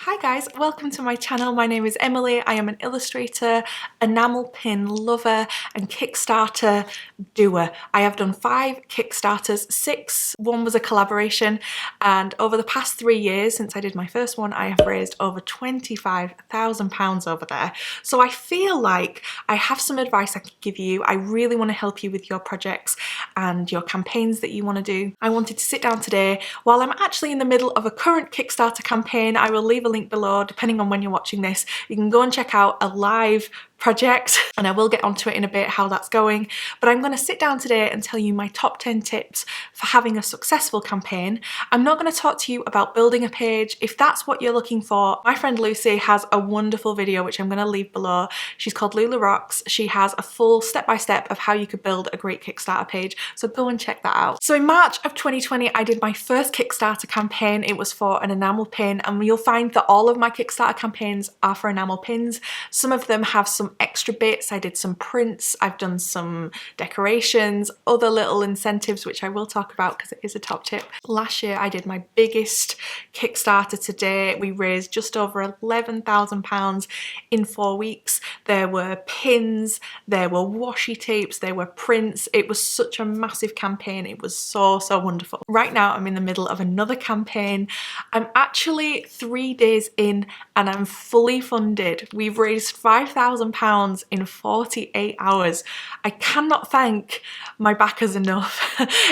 Hi guys, welcome to my channel. My name is Emily. I am an illustrator, enamel pin lover and Kickstarter doer. I have done 5 Kickstarters, 6. One was a collaboration, and over the past 3 years since I did my first one, I have raised over £25,000 over there. So I feel like I have some advice I can give you. I really want to help you with your projects and your campaigns that you want to do. I wanted to sit down today while I'm actually in the middle of a current Kickstarter campaign. I will leave a link below depending on when you're watching this. You can go and check out a live project and I will get onto it in a bit how that's going, but I'm going to sit down today and tell you my top 10 tips for having a successful campaign. I'm not going to talk to you about building a page. If that's what you're looking for, my friend Lucy has a wonderful video which I'm going to leave below. She's called Lula Rocks. She has a full step-by-step of how you could build a great Kickstarter page, so go and check that out. So in March of 2020 I did my first Kickstarter campaign. It was for an enamel pin, and you'll find that all of my Kickstarter campaigns are for enamel pins. Some of them have some extra bits. I did some prints, I've done some decorations, other little incentives which I will talk about because it is a top tip. Last year I did my biggest Kickstarter to date. We raised just over £11,000 in 4 weeks. There were pins, there were washi tapes, there were prints. It was such a massive campaign. It was so wonderful. Right now I'm in the middle of another campaign. I'm actually 3 days in and I'm fully funded. We've raised £5,000 in 48 hours. I cannot thank my backers enough.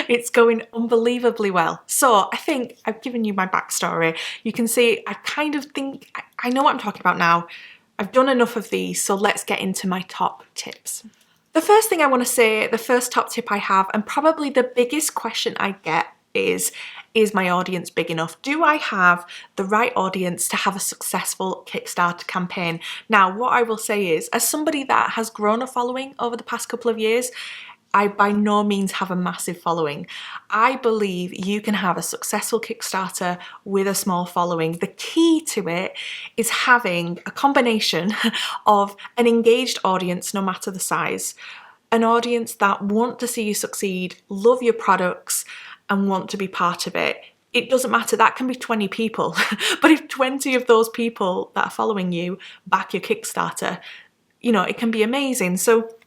It's going unbelievably well. So I think I've given you my backstory. You can see I kind of think I know what I'm talking about now. I've done enough of these, so let's get into my top tips. The first thing I want to say, the first top tip I have, and probably the biggest question I get is my audience big enough? Do I have the right audience to have a successful Kickstarter campaign? Now, what I will say is, as somebody that has grown a following over the past couple of years, I by no means have a massive following. I believe you can have a successful Kickstarter with a small following. The key to it is having a combination of an engaged audience, no matter the size, an audience that want to see you succeed, love your products, and want to be part of it. It doesn't matter, that can be 20 people, but if 20 of those people that are following you back your Kickstarter, you know, it can be amazing. So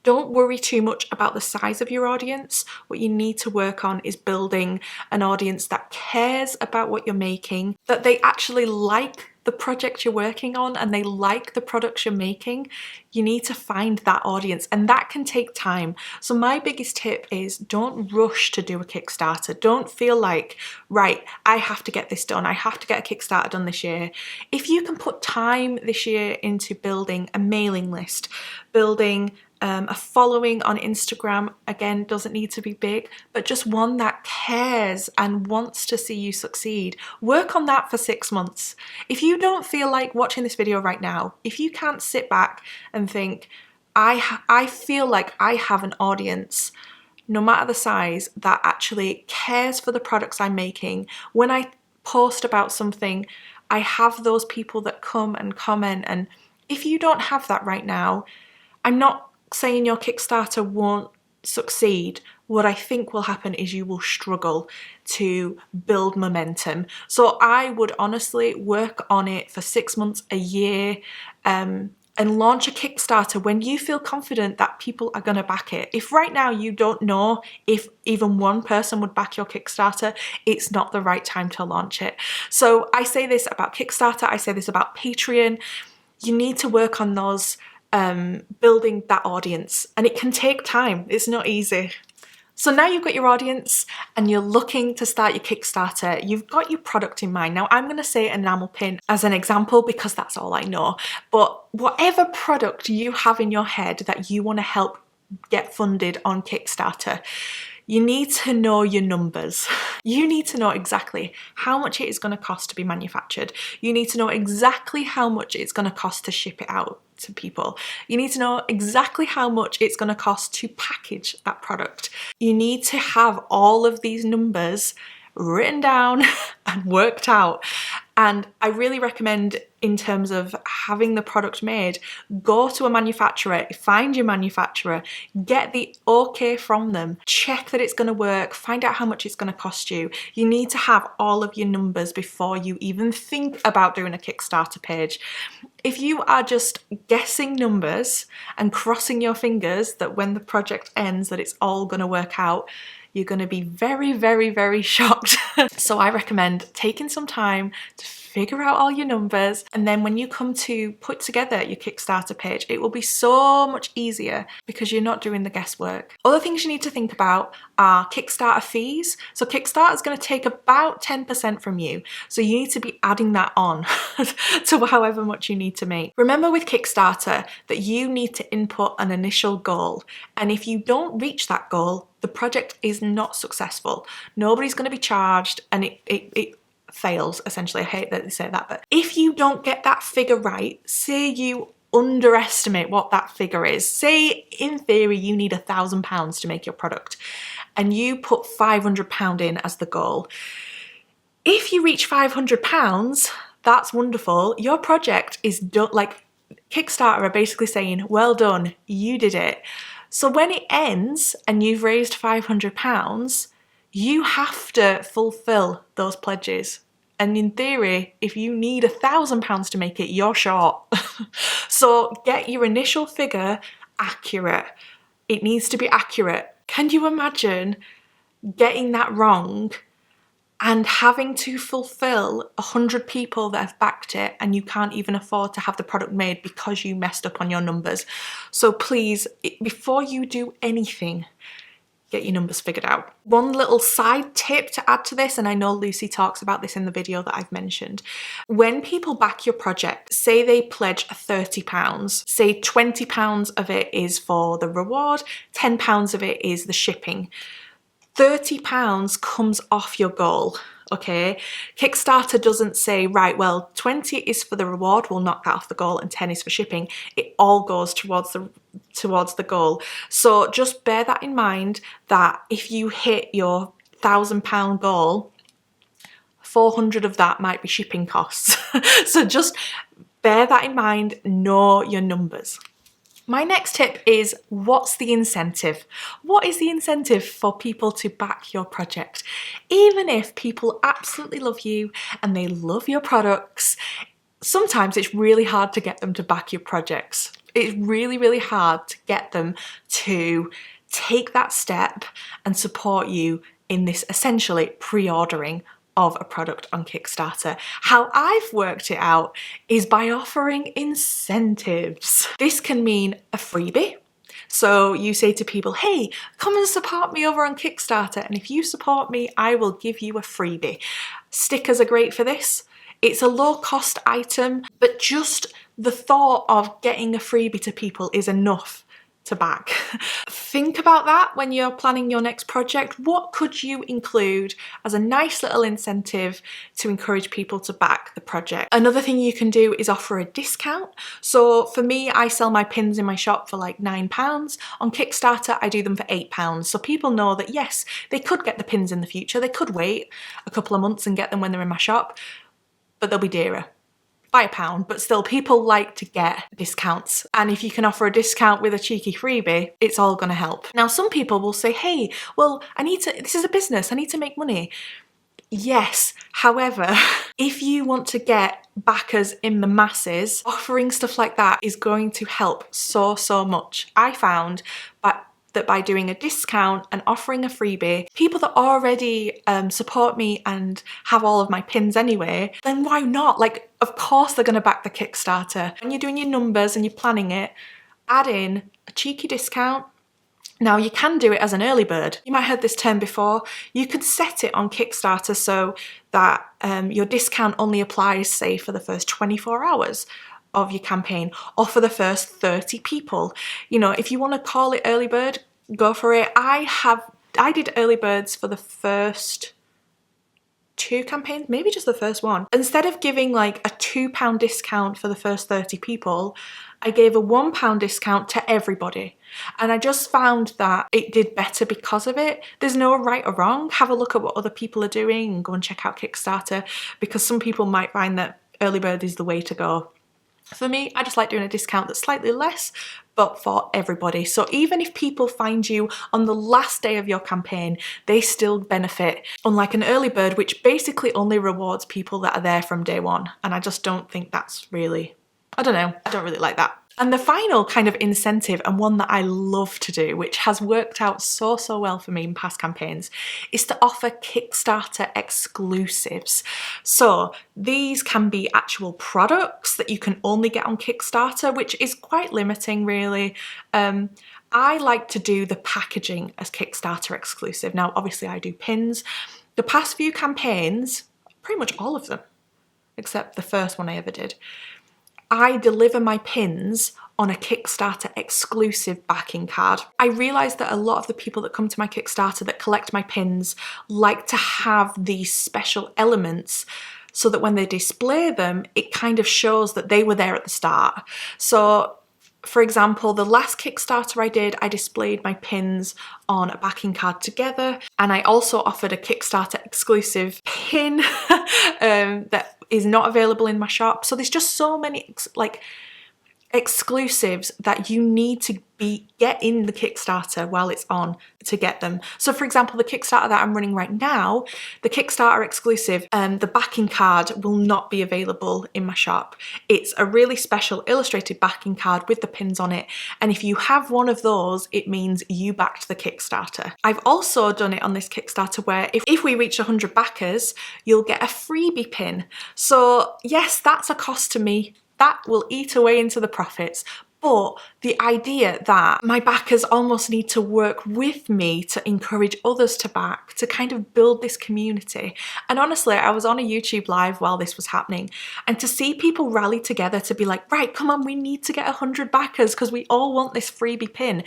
don't worry too much about the size of your audience. What you need to work on is building an audience that cares about what you're making, that they actually like the project you're working on and they like the products you're making. You need to find that audience, and that can take time. So my biggest tip is don't rush to do a Kickstarter. Don't feel like, right, I have to get this done. I have to get a Kickstarter done this year. If you can put time this year into building a mailing list, building a following on Instagram, again, doesn't need to be big, but just one that cares and wants to see you succeed. Work on that for 6 months. If you don't feel like watching this video right now, if you can't sit back and think, I feel like I have an audience, no matter the size, that actually cares for the products I'm making. When I post about something, I have those people that come and comment, and if you don't have that right now, I'm not saying your Kickstarter won't succeed. What I think will happen is you will struggle to build momentum. So I would honestly work on it for 6 months, a year, and launch a Kickstarter when you feel confident that people are going to back it. If right now you don't know if even one person would back your Kickstarter, it's not the right time to launch it. So I say this about Kickstarter, I say this about Patreon. You need to work on those building that audience, and it can take time. It's not easy. So now you've got your audience and you're looking to start your Kickstarter, you've got your product in mind. Now I'm going to say enamel pin as an example because that's all I know, but whatever product you have in your head that you want to help get funded on Kickstarter, you need to know your numbers. You need to know exactly how much it is going to cost to be manufactured. You need to know exactly how much it's going to cost to ship it out to people. You need to know exactly how much it's going to cost to package that product. You need to have all of these numbers written down and worked out. And I really recommend, in terms of having the product made, go to a manufacturer, find your manufacturer, get the okay from them, check that it's going to work, find out how much it's going to cost you. You need to have all of your numbers before you even think about doing a Kickstarter page. If you are just guessing numbers and crossing your fingers that when the project ends that it's all going to work out, you're going to be very, very, very shocked. So I recommend taking some time to figure out all your numbers, and then when you come to put together your Kickstarter page, it will be so much easier because you're not doing the guesswork. Other things you need to think about are Kickstarter fees. So Kickstarter is going to take about 10% from you, so you need to be adding that on to however much you need to make. Remember with Kickstarter that you need to input an initial goal, and if you don't reach that goal, the project is not successful. Nobody's going to be charged, and it fails, essentially. I hate that they say that, but if you don't get that figure right, say you underestimate what that figure is, say in theory you need £1,000 to make your product and you put £500 in as the goal. If you reach £500, that's wonderful. Your project is done. Like, Kickstarter are basically saying, well done, you did it. So when it ends and you've raised £500, you have to fulfill those pledges. And in theory, if you need £1,000 to make it, you're short. So get your initial figure accurate. It needs to be accurate. Can you imagine getting that wrong and having to fulfill 100 people that have backed it, and you can't even afford to have the product made because you messed up on your numbers? So please, before you do anything, get your numbers figured out. One little side tip to add to this, and I know Lucy talks about this in the video that I've mentioned. When people back your project, say they pledge £30, say £20 of it is for the reward, £10 of it is the shipping. £30 comes off your goal, okay? Kickstarter doesn't say, right, well, 20 is for the reward, we'll knock that off the goal, and 10 is for shipping. It all goes towards the goal. So just bear that in mind, that if you hit your £1,000 goal, 400 of that might be shipping costs. So just bear that in mind, know your numbers. My next tip is, what's the incentive? What is the incentive for people to back your project? Even if people absolutely love you and they love your products, sometimes it's really hard to get them to back your projects. It's really, really hard to get them to take that step and support you in this essentially pre-ordering of a product on Kickstarter. How I've worked it out is by offering incentives. This can mean a freebie. So you say to people, hey, come and support me over on Kickstarter, and if you support me, I will give you a freebie. Stickers are great for this. It's a low cost item, but just the thought of getting a freebie to people is enough to back. Think about that when you're planning your next project. What could you include as a nice little incentive to encourage people to back the project? Another thing you can do is offer a discount. So for me, I sell my pins in my shop for like £9. On Kickstarter, I do them for £8. So people know that yes, they could get the pins in the future. They could wait a couple of months and get them when they're in my shop, but they'll be dearer by £1, but still people like to get discounts. And if you can offer a discount with a cheeky freebie, it's all gonna help. Now, some people will say, hey, well, this is a business, I need to make money. Yes, however, if you want to get backers in the masses, offering stuff like that is going to help so much. I found that by doing a discount and offering a freebie, people that already support me and have all of my pins anyway, then why not? Like, of course they're gonna back the Kickstarter. When you're doing your numbers and you're planning it, add in a cheeky discount. Now, you can do it as an early bird. You might have heard this term before. You could set it on Kickstarter so that your discount only applies, say, for the first 24 hours of your campaign, or for the first 30 people. You know, if you want to call it early bird, go for it. I did early birds for the first 2 campaigns, maybe just the first one. Instead of giving like a £2 discount for the first 30 people, I gave a £1 discount to everybody. And I just found that it did better because of it. There's no right or wrong. Have a look at what other people are doing and go and check out Kickstarter, because some people might find that early bird is the way to go. For me, I just like doing a discount that's slightly less, but for everybody. So even if people find you on the last day of your campaign, they still benefit, unlike an early bird, which basically only rewards people that are there from day one. And I just don't think that's really, I don't know, I don't really like that. And the final kind of incentive, and one that I love to do, which has worked out so well for me in past campaigns, is to offer Kickstarter exclusives. So these can be actual products that you can only get on Kickstarter, which is quite limiting really. I like to do the packaging as Kickstarter exclusive. Now, obviously I do pins. The past few campaigns, pretty much all of them, except the first one I ever did, I deliver my pins on a Kickstarter exclusive backing card. I realised that a lot of the people that come to my Kickstarter that collect my pins like to have these special elements so that when they display them, it kind of shows that they were there at the start. So for example, the last Kickstarter I did, I displayed my pins on a backing card together, and I also offered a Kickstarter exclusive pin that is not available in my shop. So there's just so many exclusives that you need to get in the Kickstarter while it's on to get them. So for example, the Kickstarter that I'm running right now, the Kickstarter exclusive, the backing card will not be available in my shop. It's a really special illustrated backing card with the pins on it, and if you have one of those, it means you backed the Kickstarter. I've also done it on this Kickstarter where if we reach 100 backers, you'll get a freebie pin. So yes, that's a cost to me. That will eat away into the profits. But the idea that my backers almost need to work with me to encourage others to back, to kind of build this community. And honestly, I was on a YouTube live while this was happening, and to see people rally together to be like, right, come on, we need to get 100 backers because we all want this freebie pin.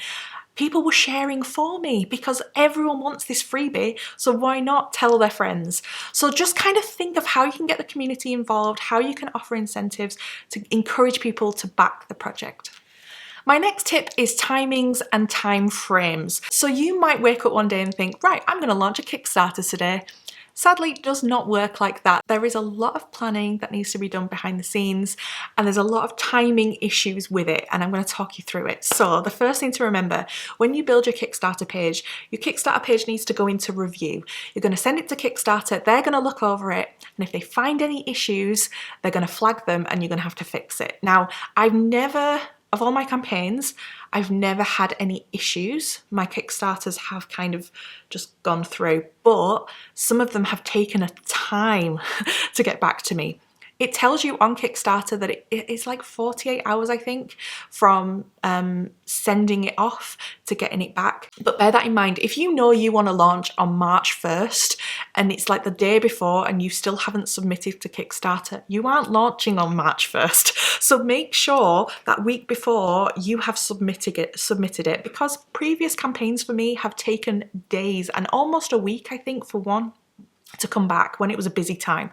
People were sharing for me because everyone wants this freebie, so why not tell their friends? So just kind of think of how you can get the community involved, how you can offer incentives to encourage people to back the project. My next tip is timings and time frames. So you might wake up one day and think, right, I'm going to launch a Kickstarter today. Sadly, it does not work like that. There is a lot of planning that needs to be done behind the scenes, and there's a lot of timing issues with it, and I'm going to talk you through it. So the first thing to remember, when you build your Kickstarter page needs to go into review. You're going to send it to Kickstarter, they're going to look over it, and if they find any issues, they're going to flag them and you're going to have to fix it. Now, of all my campaigns, I've never had any issues. My Kickstarters have kind of just gone through, but some of them have taken a time to get back to me. It tells you on Kickstarter that it's like 48 hours, I think, from sending it off to getting it back. But bear that in mind, if you know you want to launch on March 1st and it's like the day before and you still haven't submitted to Kickstarter, you aren't launching on March 1st. So make sure that week before you have submitted it, because previous campaigns for me have taken days and almost a week, I think, for one to come back when it was a busy time.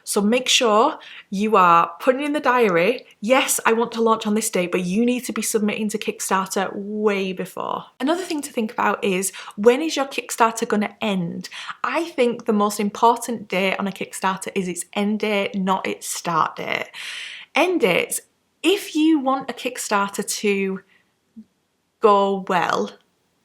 So make sure you are putting in the diary, yes, I want to launch on this date, but you need to be submitting to Kickstarter way before. Another thing to think about is, when is your Kickstarter going to end? I think the most important date on a Kickstarter is its end date, not its start date. End dates, if you want a Kickstarter to go well,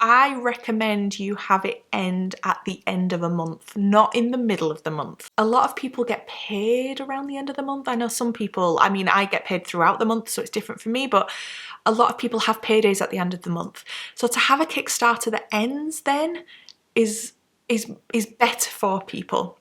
I recommend you have it end at the end of a month, not in the middle of the month. A lot of people get paid around the end of the month. I know some people, I mean, I get paid throughout the month, so it's different for me, but a lot of people have paydays at the end of the month. So to have a Kickstarter that ends then is better for people.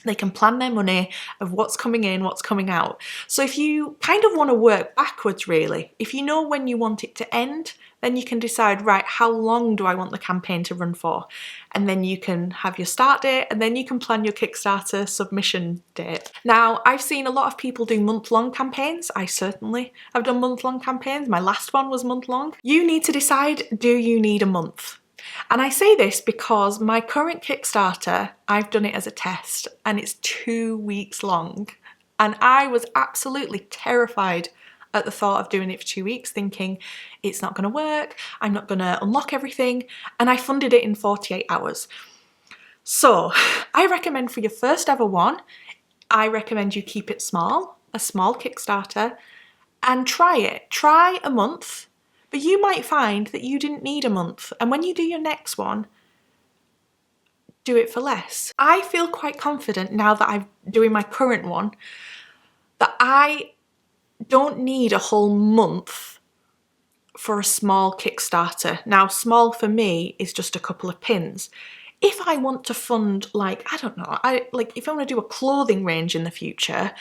They can plan their money of what's coming in, what's coming out. So if you kind of want to work backwards, really, if you know when you want it to end, then you can decide, right, how long do I want the campaign to run for? And then you can have your start date, and then you can plan your Kickstarter submission date. Now, I've seen a lot of people do month-long campaigns. I certainly have done month-long campaigns. My last one was month-long. You need to decide, do you need a month? And I say this because my current Kickstarter, I've done it as a test and it's 2 weeks long. And I was absolutely terrified at the thought of doing it for 2 weeks, thinking it's not going to work, I'm not going to unlock everything. And I funded it in 48 hours. So I recommend for your first ever one, I recommend you keep it small, a small Kickstarter, and try it. Try a month, but you might find that you didn't need a month. And when you do your next one, do it for less. I feel quite confident now that I'm doing my current one that I don't need a whole month for a small Kickstarter. Now, small for me is just a couple of pins. If I want to fund, like, I don't know, if I want to do a clothing range in the future,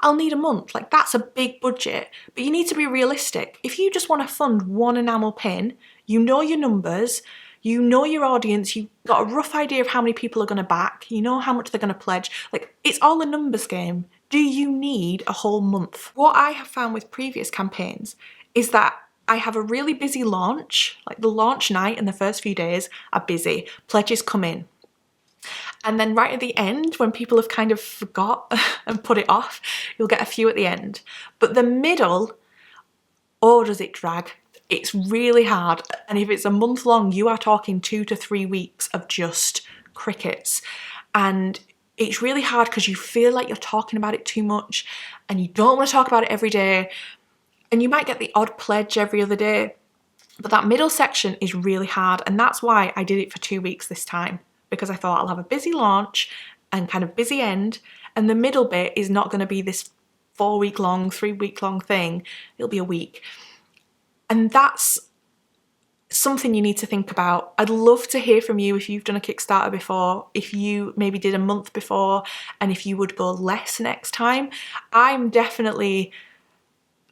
I'll need a month. Like, that's a big budget, but you need to be realistic. If you just want to fund one enamel pin, you know your numbers, you know your audience, you've got a rough idea of how many people are going to back, you know how much they're going to pledge. Like, it's all a numbers game. Do you need a whole month? What I have found with previous campaigns is that I have a really busy launch, like the launch night and the first few days are busy, pledges come in. And then right at the end, when people have kind of forgot and put it off, you'll get a few at the end. But the middle, oh, does it drag? It's really hard. And if it's a month long, you are talking 2 to 3 weeks of just crickets. And it's really hard because you feel like you're talking about it too much and you don't want to talk about it every day. And you might get the odd pledge every other day. But that middle section is really hard. And that's why I did it for 2 weeks this time, because I thought I'll have a busy launch and kind of busy end. And the middle bit is not going to be this 4 week long, 3 week long thing. It'll be a week. And that's something you need to think about. I'd love to hear from you if you've done a Kickstarter before, if you maybe did a month before, and if you would go less next time. I'm definitely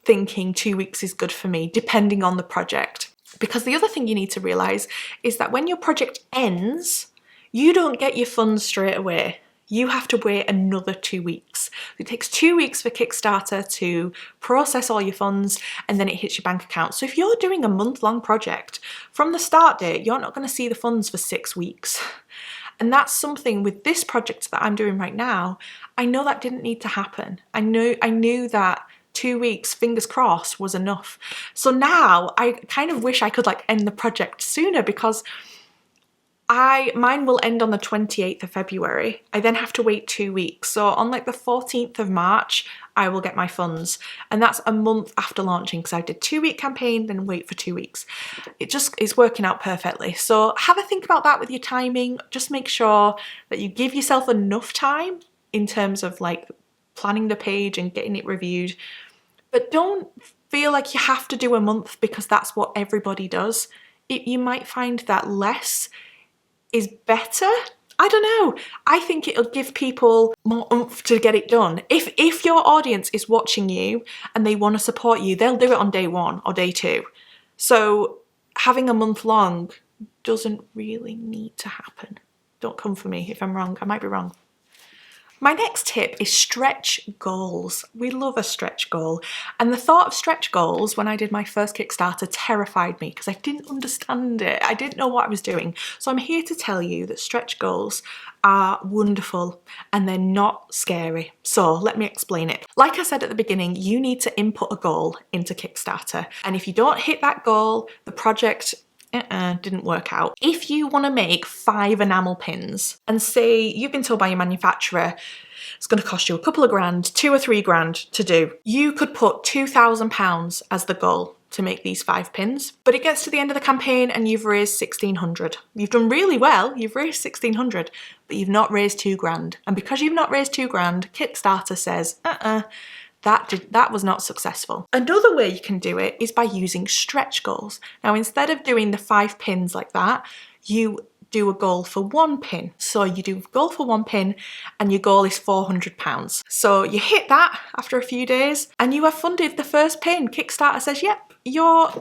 thinking 2 weeks is good for me, depending on the project. Because the other thing you need to realise is that when your project ends, you don't get your funds straight away. You have to wait another 2 weeks. It takes 2 weeks for Kickstarter to process all your funds and then it hits your bank account. So if you're doing a month-long project, from the start date, you're not going to see the funds for 6 weeks. And that's something with this project that I'm doing right now, I know that didn't need to happen. I knew that 2 weeks, fingers crossed, was enough. So now I kind of wish I could like end the project sooner, because mine will end on the 28th of February. I then have to wait 2 weeks. So on like the 14th of March, I will get my funds. And that's a month after launching, because I did 2 week campaign, then wait for 2 weeks. It's working out perfectly. So have a think about that with your timing. Just make sure that you give yourself enough time in terms of like planning the page and getting it reviewed. But don't feel like you have to do a month because that's what everybody does. You might find that less is better. I don't know. I think it'll give people more oomph to get it done. If your audience is watching you and they want to support you, they'll do it on day 1 or day 2. So having a month long doesn't really need to happen. Don't come for me if I'm wrong. I might be wrong. My next tip is stretch goals. We love a stretch goal. And the thought of stretch goals when I did my first Kickstarter terrified me because I didn't understand it. I didn't know what I was doing. So I'm here to tell you that stretch goals are wonderful and they're not scary. So let me explain it. Like I said at the beginning, you need to input a goal into Kickstarter. And if you don't hit that goal, the project didn't work out. If you want to make 5 enamel pins and say you've been told by your manufacturer it's going to cost you a couple of grand, 2 or 3 grand to do, you could put £2,000 as the goal to make these 5 pins. But it gets to the end of the campaign and you've raised 1,600. You've done really well, you've raised 1,600, but you've not raised 2 grand. And because you've not raised 2 grand, Kickstarter says, that was not successful. Another way you can do it is by using stretch goals. Now, instead of doing the 5 pins like that, you do a goal for 1 pin. So you do a goal for 1 pin and your goal is £400. So you hit that after a few days and you have funded the first pin. Kickstarter says, yep,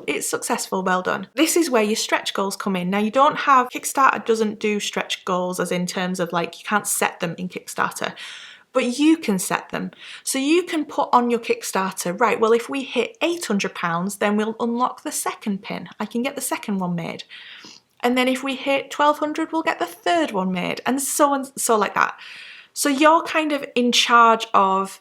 it's successful, well done. This is where your stretch goals come in. Now Kickstarter doesn't do stretch goals as in terms of like, you can't set them in Kickstarter. But you can set them. So you can put on your Kickstarter, right, well, if we hit £800, then we'll unlock the second pin. I can get the second one made. And then if we hit 1200, we'll get the third one made, and so like that. So you're kind of in charge of,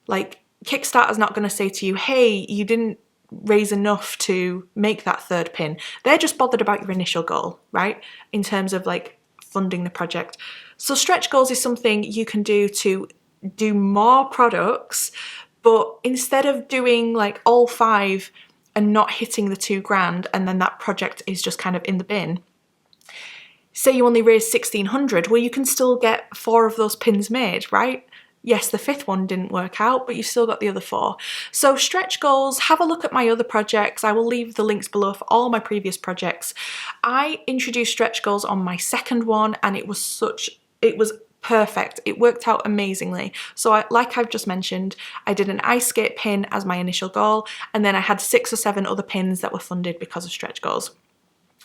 like, Kickstarter's not going to say to you, hey, you didn't raise enough to make that third pin. They're just bothered about your initial goal, right? In terms of like funding the project. So stretch goals is something you can do to do more products, but instead of doing like all 5 and not hitting the £2,000 and then that project is just kind of in the bin, say you only raised 1,600, well, you can still get 4 of those pins made, right? Yes, the 5th one didn't work out, but you still got the other 4. So stretch goals, have a look at my other projects. I will leave the links below for all my previous projects. I introduced stretch goals on my second one, and it was perfect. It worked out amazingly. So like I've just mentioned, I did an ice skate pin as my initial goal, and then I had 6 or 7 other pins that were funded because of stretch goals.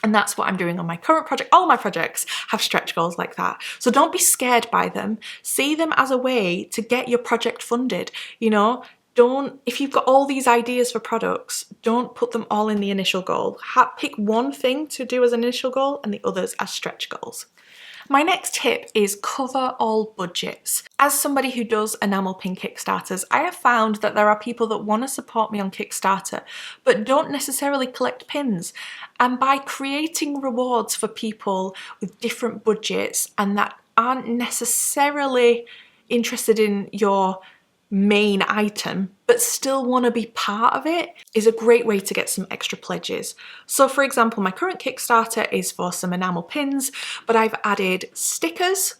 And that's what I'm doing on my current project. All my projects have stretch goals like that. So don't be scared by them. See them as a way to get your project funded. You know, if you've got all these ideas for products, don't put them all in the initial goal. Pick one thing to do as an initial goal and the others as stretch goals. My next tip is cover all budgets. As somebody who does enamel pin Kickstarters, I have found that there are people that want to support me on Kickstarter but don't necessarily collect pins. And by creating rewards for people with different budgets and that aren't necessarily interested in your main item but still want to be part of it, is a great way to get some extra pledges. So for example, my current Kickstarter is for some enamel pins, but I've added stickers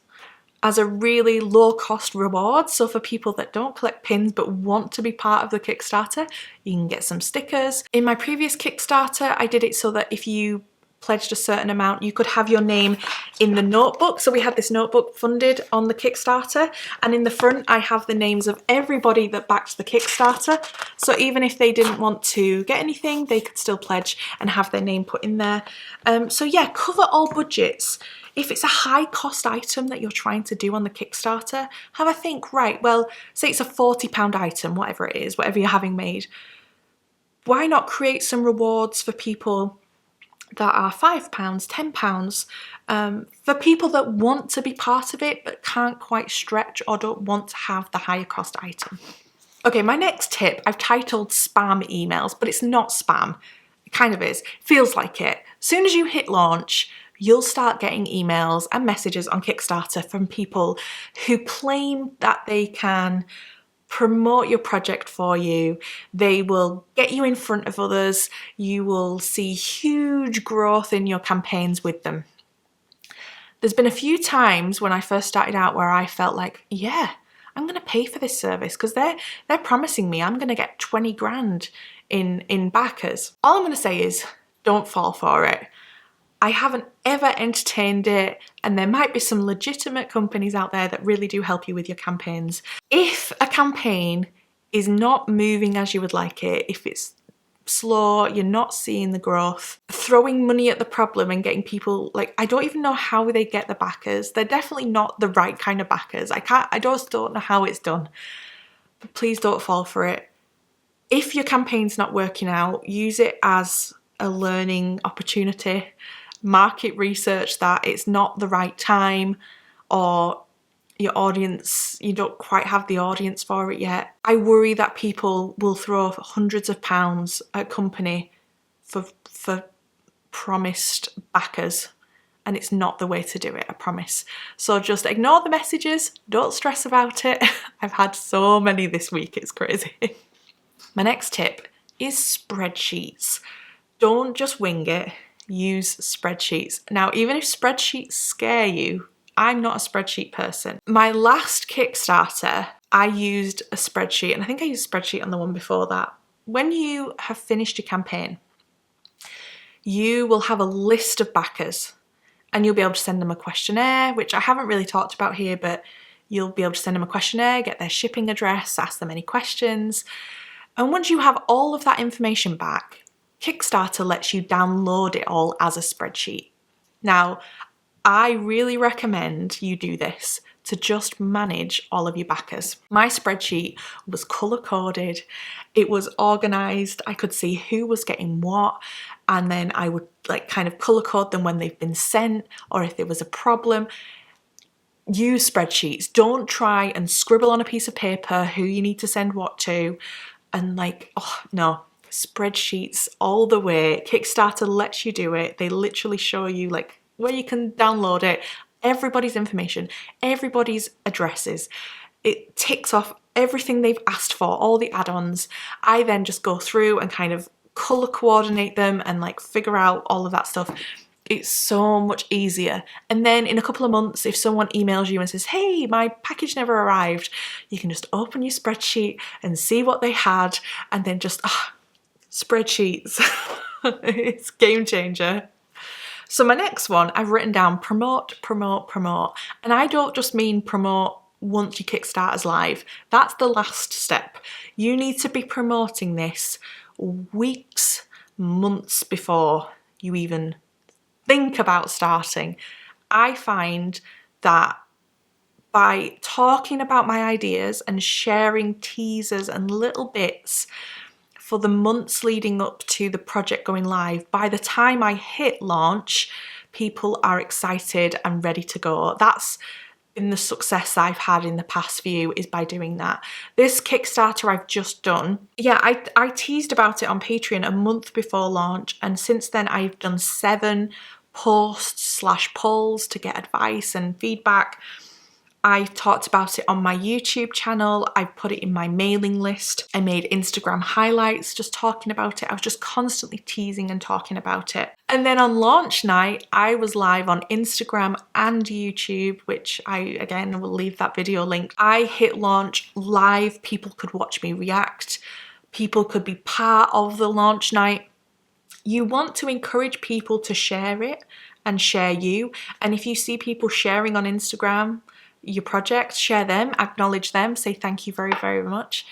as a really low cost reward. So for people that don't collect pins but want to be part of the Kickstarter, you can get some stickers. In my previous Kickstarter, I did it so that if you pledged a certain amount, you could have your name in the notebook. So we had this notebook funded on the Kickstarter, and in the front I have the names of everybody that backed the Kickstarter. So even if they didn't want to get anything, they could still pledge and have their name put in there. So yeah, cover all budgets. If it's a high cost item that you're trying to do on the Kickstarter, have a think, right, well, say it's a £40 item, whatever it is, whatever you're having made. Why not create some rewards for people that are £5, £10, for people that want to be part of it but can't quite stretch or don't want to have the higher cost item. Okay, my next tip I've titled spam emails, but it's not spam. It kind of is. It feels like it. As soon as you hit launch, you'll start getting emails and messages on Kickstarter from people who claim that they can promote your project for you. They will get you in front of others. You will see huge growth in your campaigns with them. There's been a few times when I first started out where I felt like, yeah, I'm going to pay for this service because they're promising me I'm going to get 20 grand in backers. All I'm going to say is don't fall for it. I haven't ever entertained it, and there might be some legitimate companies out there that really do help you with your campaigns. If a campaign is not moving as you would like it, if it's slow, you're not seeing the growth, throwing money at the problem and getting people, like, I don't even know how they get the backers. They're definitely not the right kind of backers. I just don't know how it's done. But please don't fall for it. If your campaign's not working out, use it as a learning opportunity. Market research that it's not the right time, or your audience, you don't quite have the audience for it yet. I worry that people will throw hundreds of pounds at a company for promised backers, and it's not the way to do it, I promise. So just ignore the messages, don't stress about it. I've had so many this week, it's crazy. My next tip is spreadsheets. Don't just wing it. Use spreadsheets. Now, even if spreadsheets scare you, I'm not a spreadsheet person. My last Kickstarter, I used a spreadsheet, and I think I used a spreadsheet on the one before that. When you have finished your campaign, you will have a list of backers, and you'll be able to send them a questionnaire, which I haven't really talked about here, but you'll be able to send them a questionnaire, get their shipping address, ask them any questions. And once you have all of that information back, Kickstarter lets you download it all as a spreadsheet. Now, I really recommend you do this. to just manage all of your backers. My spreadsheet was color-coded, it was organized, I could see who was getting what, and then I would like kind of color code them when they've been sent or if there was a problem. Use spreadsheets. Don't try and scribble on a piece of paper who you need to send what to, and like, oh no, spreadsheets all the way. Kickstarter lets you do it. They literally show you like where you can download it, everybody's information, everybody's addresses. It ticks off everything they've asked for, all the add-ons. I then just go through and kind of color coordinate them and like figure out all of that stuff. It's so much easier. And then in a couple of months, if someone emails you and says, hey, my package never arrived, you can just open your spreadsheet and see what they had, and then just, spreadsheets. It's a game changer. So my next one, I've written down promote, promote, promote. And I don't just mean promote once your Kickstarter's live. That's the last step. You need to be promoting this weeks, months before you even think about starting. I find that by talking about my ideas and sharing teasers and little bits for the months leading up to the project going live, by the time I hit launch, people are excited and ready to go. That's been the success I've had in the past few, is by doing that. This Kickstarter I've just done, yeah, I teased about it on Patreon a month before launch, and since then I've done 7 posts/polls to get advice and feedback. I've talked about it on my YouTube channel, I've put it in my mailing list, I made Instagram highlights just talking about it. I was just constantly teasing and talking about it. And then on launch night, I was live on Instagram and YouTube, which I, again, will leave that video link. I hit launch live, people could watch me react, people could be part of the launch night. You want to encourage people to share it and share you. And if you see people sharing on Instagram your project, share them, acknowledge them, say thank you very, very much.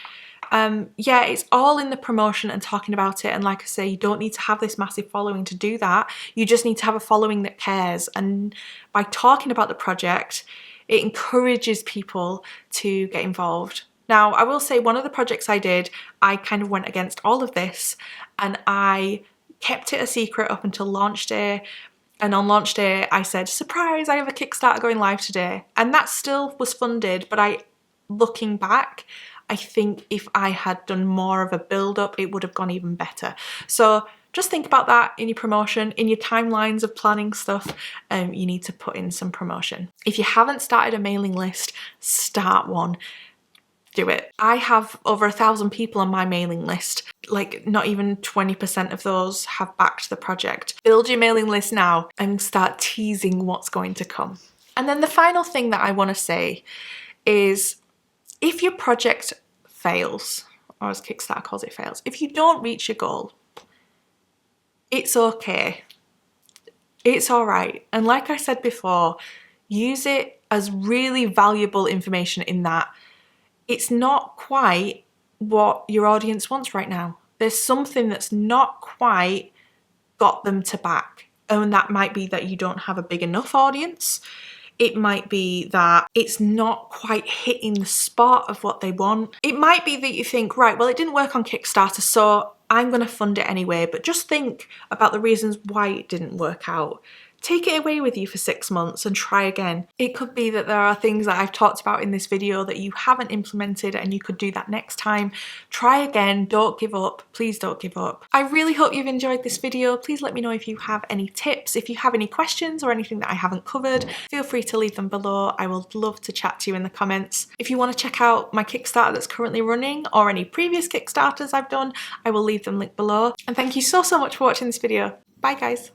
Yeah, it's all in the promotion and talking about it. And like I say, you don't need to have this massive following to do that. You just need to have a following that cares. And by talking about the project, it encourages people to get involved. Now, I will say one of the projects I did, I kind of went against all of this and I kept it a secret up until launch day. And on launch day, I said, surprise, I have a Kickstarter going live today. And that still was funded, but looking back, I think if I had done more of a build up, it would have gone even better. So just think about that in your promotion, in your timelines of planning stuff. You need to put in some promotion. If you haven't started a mailing list, start one. Do it. I have over 1,000 people on my mailing list. Like not even 20% of those have backed the project. Build your mailing list now and start teasing what's going to come. And then the final thing that I want to say is if your project fails, or as Kickstarter calls it, fails, if you don't reach your goal, it's okay. It's all right. And like I said before, use it as really valuable information in that it's not quite what your audience wants right now. There's something that's not quite got them to back. And that might be that you don't have a big enough audience. It might be that it's not quite hitting the spot of what they want. It might be that you think, right, well, it didn't work on Kickstarter, so I'm going to fund it anyway. But just think about the reasons why it didn't work out. Take it away with you for 6 months and try again. It could be that there are things that I've talked about in this video that you haven't implemented and you could do that next time. Try again, don't give up, please don't give up. I really hope you've enjoyed this video. Please let me know if you have any tips, if you have any questions or anything that I haven't covered, feel free to leave them below. I will love to chat to you in the comments. If you want to check out my Kickstarter that's currently running or any previous Kickstarters I've done, I will leave them linked below. And thank you so much for watching this video. Bye guys.